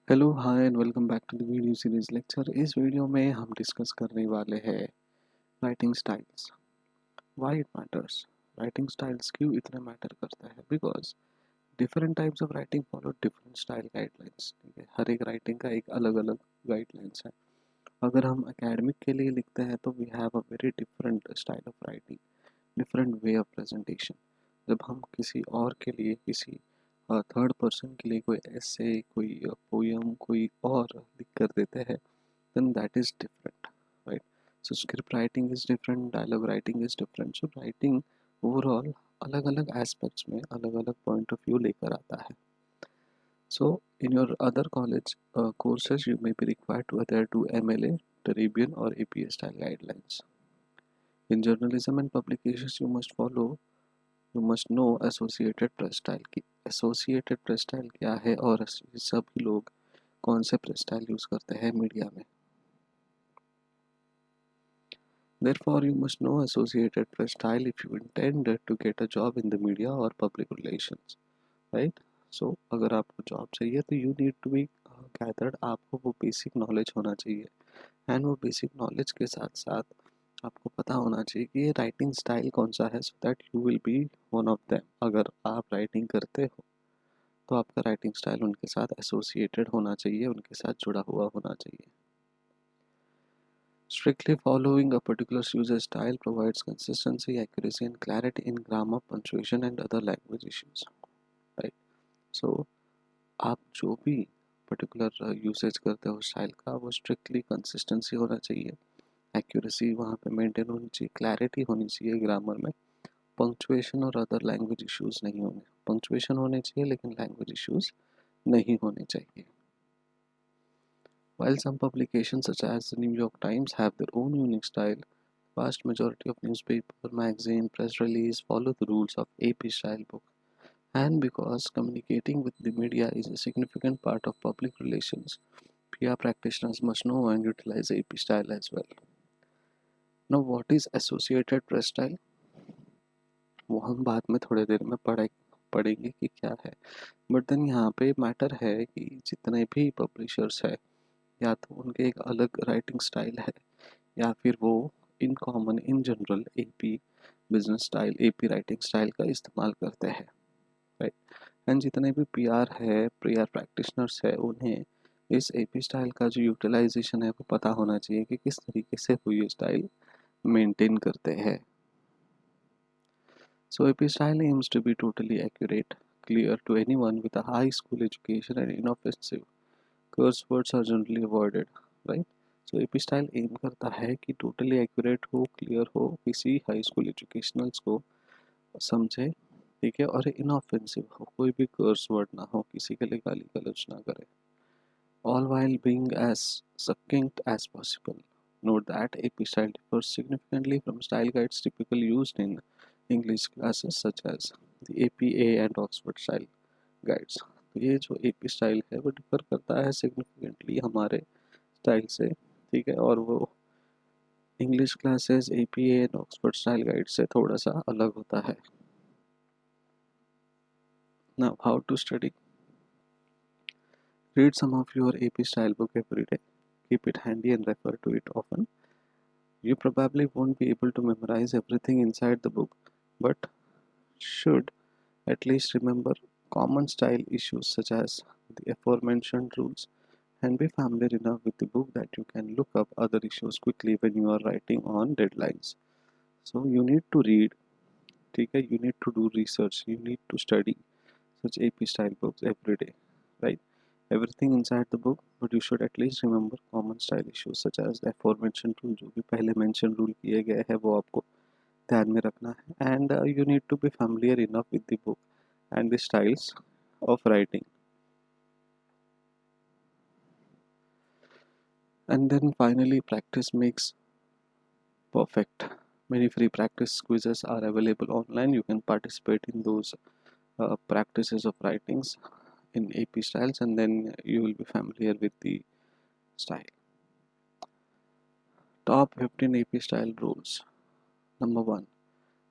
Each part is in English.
Hello hi and welcome back to the video series lecture. इस video में हम discuss करने वाले हैं writing styles. Why it matters. Writing styles क्यों इतना मैटर करता है? Because different types of writing follow different style guidelines. ठीक है, हर एक राइटिंग का एक अलग अलग गाइडलाइंस है। अगर हम एकेडमिक के लिए लिखते हैं तो we have a very different style of writing, different way of presentation. जब हम किसी और के लिए, किसी थर्ड पर्सन के लिए कोई ऐसे, कोई पोयम, कोई और लिख कर देते हैं, then that is different, right? So script writing is different, dialogue writing is different. So writing overall अलग अलग एस्पेक्ट्स में अलग अलग पॉइंट ऑफ व्यू लेकर आता है. So in your other college courses you may be required to adhere to MLA, Caribbean or APA style guidelines. In journalism and publications you must know associated press style की associated press style क्या है और सभी लोग कौन से press style use करते हैं मीडिया में. Therefore, you must know associated press style if you intend to get a job in the media or public relations, right? So, अगर आपको जॉब चाहिए तो you need to be gathered. आपको वो basic knowledge होना चाहिए, and वो basic knowledge के साथ साथ आपको पता होना चाहिए कि ये राइटिंग स्टाइल कौन सा है, so that you will be one of them. अगर आप राइटिंग करते हो तो आपका राइटिंग स्टाइल उनके साथ एसोसिएटेड होना चाहिए, उनके साथ जुड़ा हुआ होना चाहिए. Strictly following a particular user style provides consistency, accuracy, and clarity in grammar, punctuation, and other language issues. Right? So, आप जो भी पर्टिकुलर यूसेज करते हो स्टाइल का, वो स्ट्रिक्टली कंसिस्टेंसी होना चाहिए, एक्यूरेसी वहाँ पे मेंटेन होनी चाहिए, क्लैरिटी होनी चाहिए ग्रामर में, पंक्चुएशन और अदर लैंग्वेज इश्यूज नहीं होने. पंक्चुएशन होने चाहिए लेकिन लैंग्वेज इश्यूज नहीं होने चाहिए. While some publications such as the New York Times have their own unique style, vast majority of newspaper, magazine, press release follow the rules of AP style book. And because communicating with the media is a significant part of public relations, PR practitioners must know and utilize AP style as well. Now, what is associated press style? वो हम बाद में थोड़ी देर में पढ़ेंगे कि क्या है. बट देन यहाँ पे मैटर है कि जितने भी पब्लिशर्स है, या तो उनके एक अलग राइटिंग स्टाइल है, या फिर वो in common in general AP business style, AP writing style का इस्तेमाल करते हैं, राइट. एंड जितने भी पीआर प्रैक्टिशनर्स है, उन्हें इस एपी स्टाइल का जो यूटिलाइजेशन है वो पता होना चाहिए कि किस तरीके से वो ये स्टाइल मेंटेन करते हैं. So AP style aims to be totally accurate, clear to anyone with a high school education and inoffensive. Curse words are generally avoided, right. So AP style aim करता है कि टोटली एक्यूरेट हो, clear हो, किसी high school एजुकेशनल्स को समझे, ठीक है, और इनऑफेंसिव हो, कोई भी कर्स वर्ड ना हो, किसी के लिए गाली गलौज ना करे. All while being as succinct as possible. Note that AP style differs significantly from style guides typically used in English classes such as the APA and Oxford style guides. तो ये जो AP स्टाइल है वो differ करता है significantly हमारे style से, ठीक है, और वो English classes APA and Oxford style guide से थोड़ा सा अलग होता है. Now, how to study? Read some of your AP style book every day. Keep it handy and refer to it often. You probably won't be able to memorize everything inside the book, but should at least remember common style issues such as the aforementioned rules, and be familiar enough with the book that you can look up other issues quickly when you are writing on deadlines. So you need to read, okay? You need to do research, you need to study such AP style books every day, right? Everything inside the book, but you should at least remember common style issues such as the aforementioned rule. जो भी पहले mention rule किए गए हैं वो आपको ध्यान में रखना है, and you need to be familiar enough with the book and the styles of writing. And then finally, practice makes perfect. Many free practice quizzes are available online. You can participate in those practices of writings in AP styles, and then you will be familiar with the style. Top 15 AP style rules. Number 1.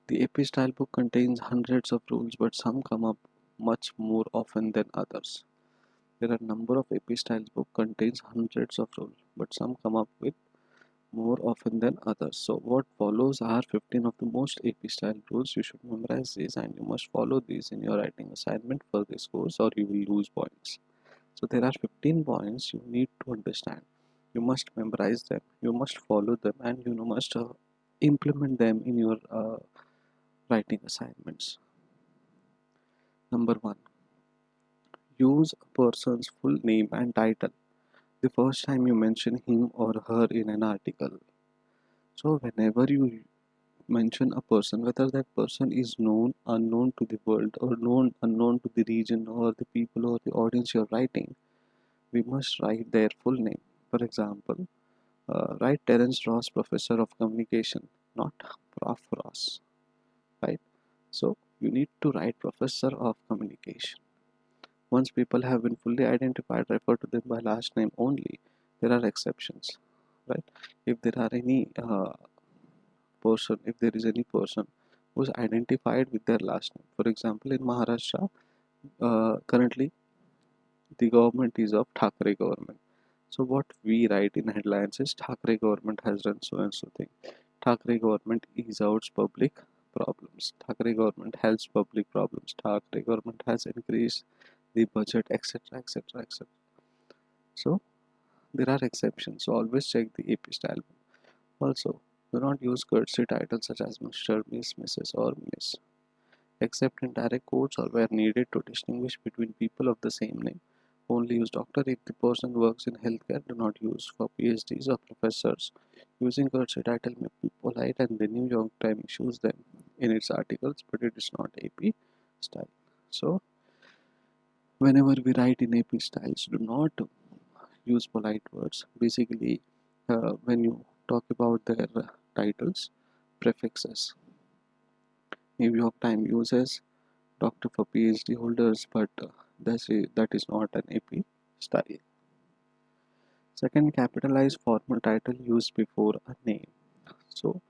The AP style book contains hundreds of rules, but some come up much more often than others. There are number of AP styles book contains hundreds of rules, but some come up with more often than others. So what follows are 15 of the most AP style rules. You should memorize these and you must follow these in your writing assignment for this course or you will lose points. So there are 15 points you need to understand. You must memorize them, you must follow them, and you must implement them in your writing assignments. Number 1. Use a person's full name and title the first time you mention him or her in an article. So whenever you mention a person, whether that person is known, unknown to the world, or known, unknown to the region, or the people or the audience you're writing, we must write their full name. For example, write Terence Ross, Professor of Communication, not Prof. Ross, right? So you need to write Professor of Communication. Once people have been fully identified, refer to them by last name only. There are exceptions, right? If there are any person, if there is any person who is identified with their last name, for example, in Maharashtra, currently the government is of Thackeray government. So what we write in headlines is Thackeray government has done so and so thing. Thackeray government ease out public problems. Thackeray government helps public problems. Thackeray government has increased the budget, etc., etc., etc. So there are exceptions. So always check the AP style. Also, do not use courtesy titles such as Mr., Miss, Mrs., or Miss, except in direct quotes or where needed to distinguish between people of the same name. Only use doctor if the person works in healthcare. Do not use for PhDs or professors. Using courtesy title may be polite, and the New York Times issues them in its articles, but it is not AP style. So, whenever we write in AP styles, do not use polite words. Basically, when you talk about their titles, prefixes. New York Times uses doctor for PhD holders, but that is not an AP style. Second, capitalize formal title used before a name. So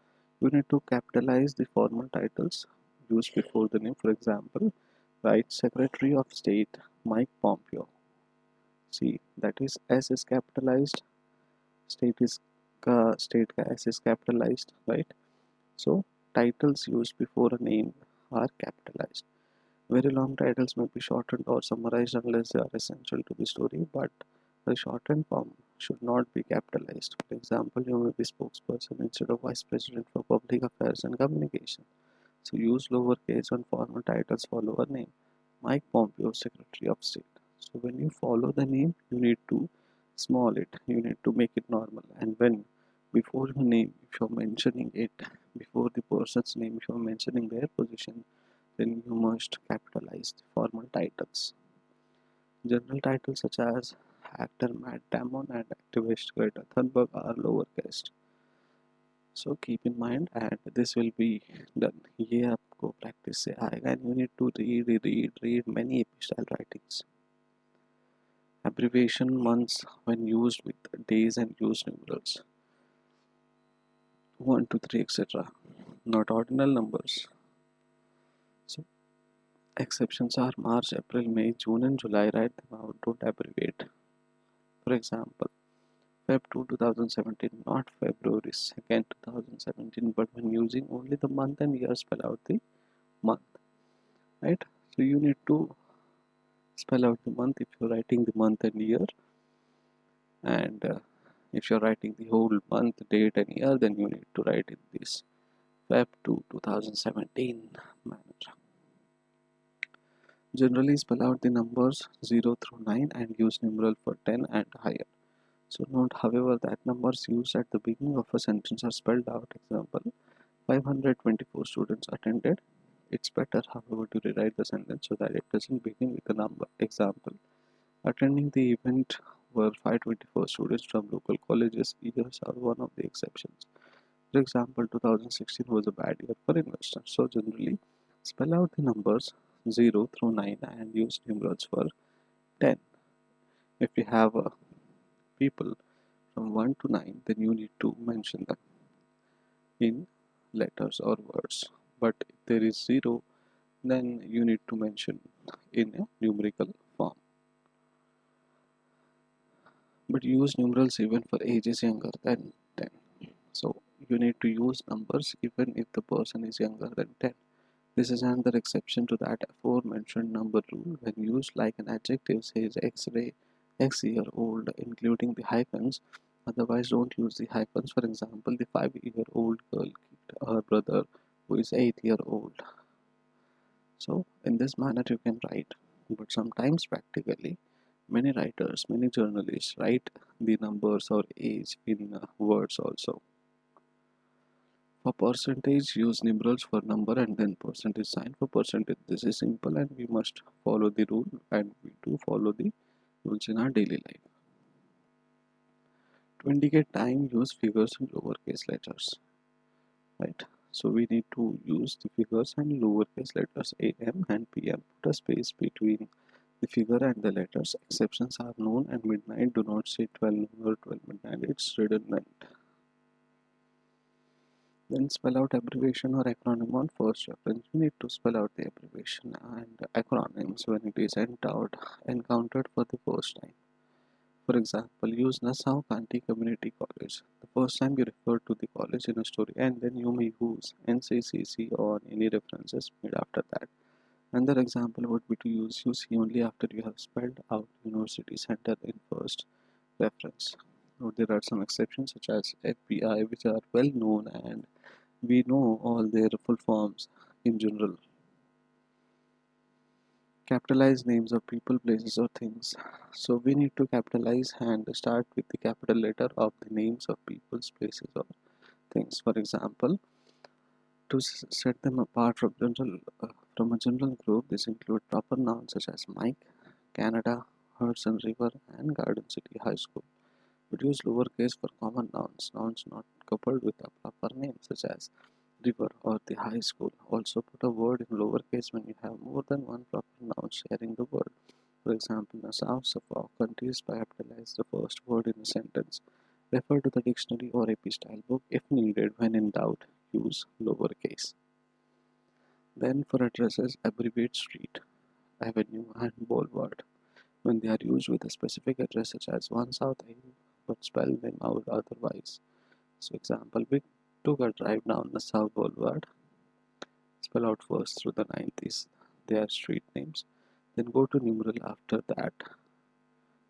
you need to capitalize the formal titles used before the name. For example, write Secretary of State Mike Pompeo. See, that is S is capitalized, state is state S is capitalized, right? So titles used before a name are capitalized. Very long titles may be shortened or summarized unless they are essential to the story, but the shortened form should not be capitalized. For example, you may be spokesperson instead of vice president for public affairs and communication. So use lowercase when formal titles follow a name. Mike Pompeo, Secretary of State. So when you follow the name, you need to small it. You need to make it normal. And when before your name, if you're mentioning it, before the person's name, if you're mentioning their position, then you must capitalize the formal titles. General titles such as actor Matt Damon and activist Greta Thunberg are lowercase. So keep in mind, and this will be done. ये आपको practice से आएगा, and you need to read many epistle writings. Abbreviation months when used with days and use numerals 1, 2, 3, etc. Not ordinal numbers. So exceptions are March, April, May, June, and July. Write them out. Don't abbreviate. For example, Feb 2, 2017, not February 2nd, 2017, but when using only the month and year, spell out the month, right? So you need to spell out the month if you're writing the month and year, and if you're writing the whole month, date, and year, then you need to write in this Feb 2, 2017 manner. Generally, spell out the numbers 0 through 9 and use numeral for 10 and higher. So note, however, that numbers used at the beginning of a sentence are spelled out. Example, 524 students attended. It's better, however, to rewrite the sentence so that it doesn't begin with a number. Example, attending the event were 524 students from local colleges. Years are one of the exceptions. For example, 2016 was a bad year for investors. So generally, spell out the numbers 0 through 9 and use numerals for 10. If you have people from 1 to 9, then you need to mention them in letters or words. But if there is 0, then you need to mention in a numerical form. but use numerals even for ages younger than 10. So you need to use numbers even if the person is younger than 10. This is another exception to that aforementioned number rule. When used like an adjective says X-ray, X-year-old, including the hyphens. Otherwise, don't use the hyphens. For example, the 5-year-old girl kicked her brother who is 8-year-old. So in this manner you can write, but sometimes practically many writers, many journalists write the numbers or age in words also. For percentage, use numerals for number and then percentage sign for percentage. This is simple and we must follow the rule, and we do follow the rules in our daily life. To indicate time, use figures in lowercase letters, right? So we need to use the figures and lowercase letters AM and PM. Put a space between the figure and the letters. Exceptions are known, and midnight, do not say 12 noon or 12 midnight, it's redundant. Then spell out abbreviation or acronym on first reference. You need to spell out the abbreviation and acronyms when it is encountered for the first time. For example, use Nassau County Community College the first time you refer to the college in a story, and then you may use NCCC on any references made after that. Another example would be to use UC only after you have spelled out university center in first reference. Now, there are some exceptions such as FBI, which are well known and we know all their full forms in general. Capitalize names of people, places, or things. So we need to capitalize and start with the capital letter of the names of people's, places, or things. For example, to set them apart from a general group, this include proper nouns such as Mike, Canada, Hudson River, and Garden City High School. But use lowercase for common nouns not coupled with a proper name such as river or the high school. Also put a word in lowercase when you have more than one proper noun sharing the word. For example, Nassau, Suffolk countries capitalize the first word in a sentence. Refer to the dictionary or AP style book if needed. When in doubt, use lowercase. Then for addresses, abbreviate street, avenue, and boulevard when they are used with a specific address such as 1 South Avenue, but spell them out otherwise. So example, we took a drive down the South Boulevard. Spell out first through the 90s. They are street names. Then go to numeral after that.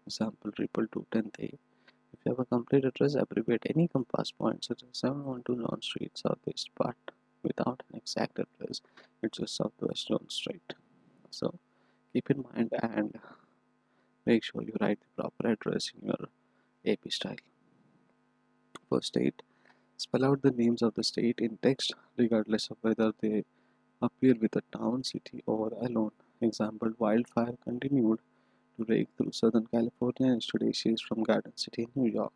Example, triple two 10th A. If you have a complete address, abbreviate any compass point such as 712 John Street, Southeast, but without an exact address. It's just Southwest John Street. So keep in mind and make sure you write the proper address in your AP style. For state, spell out the names of the state in text regardless of whether they appear with a town, city, or alone. Example, wildfire continued to rake through Southern California and today she is from Garden City, New York.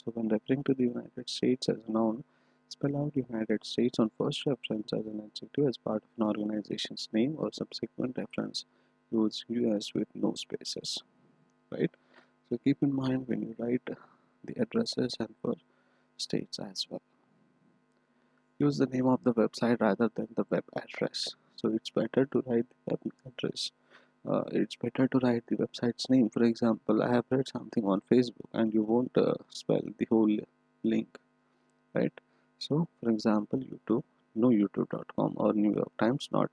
So when referring to the United States as a noun, spell out United States on first reference as an adjective as part of an organization's name, or subsequent reference use US with no spaces, right? So keep in mind when you write the addresses and for states as well. Use the name of the website rather than the web address. So it's better to write the web address. It's better to write the website's name. For example, I have read something on Facebook and you won't spell the whole link, right? So, for example, YouTube, no youtube.com or New York Times, not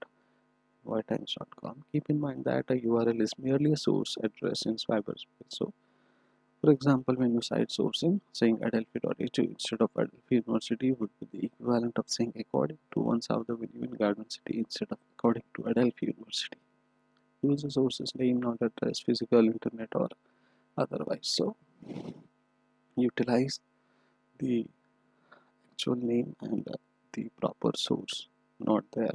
ytimes.com. Keep in mind that a URL is merely a source address in cyberspace. So, for example, when you cite sourcing, saying adelphi.edu instead of Adelphi University would be the equivalent of saying according to 1 South Avenue in Garden City instead of according to Adelphi University. Use the source's name, not address, physical, internet, or otherwise. So, utilize the actual name and the proper source, not their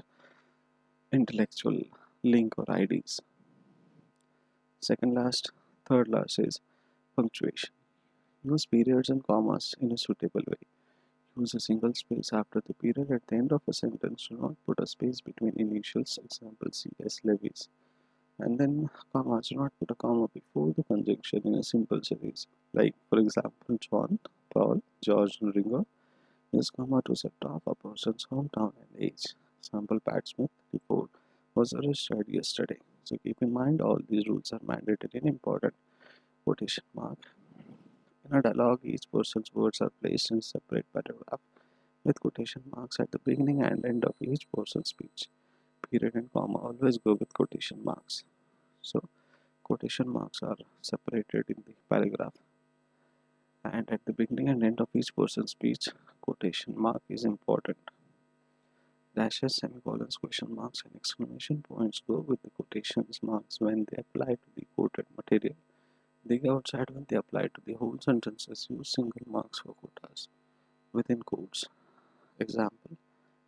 intellectual link or IDs. Third last is punctuation. Use periods and commas in a suitable way. Use a single space after the period at the end of a sentence. Do not put a space between initials, example C.S. Lewis. And then commas, do not put a comma before the conjunction in a simple series. Like, for example, John, Paul, George, and Ringo. Use comma to set off a person's hometown and age. Example, Pat Smith, 34, was arrested yesterday. So keep in mind all these rules are mandatory and important. Quotation mark. In a dialogue, each person's words are placed in a separate paragraph with quotation marks at the beginning and end of each person's speech. Period and comma always go with quotation marks. So, quotation marks are separated in the paragraph, and at the beginning and end of each person's speech, quotation mark is important. Dashes, semicolons, question marks, and exclamation points go with the quotation marks when they apply to the quoted material. They go outside when they apply to the whole sentences. Use single marks for quotas within quotes. Example,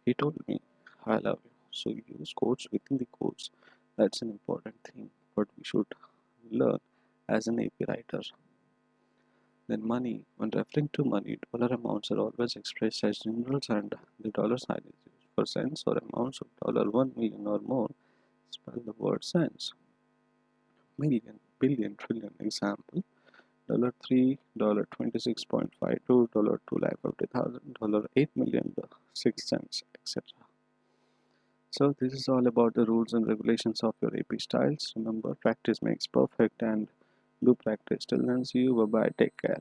he told me, I love you. So you use quotes within the quotes. That's an important thing, what we should learn as an AP writer. Then money. When referring to money, dollar amounts are always expressed as numerals and the dollar sign is used for cents or amounts of $1 million or more. Spell the word cents. Million, billion, trillion. Example, $3, $26.52, $2,50,000, $8,000,000, 6 cents, etc. So this is all about the rules and regulations of your AP styles. Remember, practice makes perfect, and do practice. Till then, see you. Bye bye. Take care.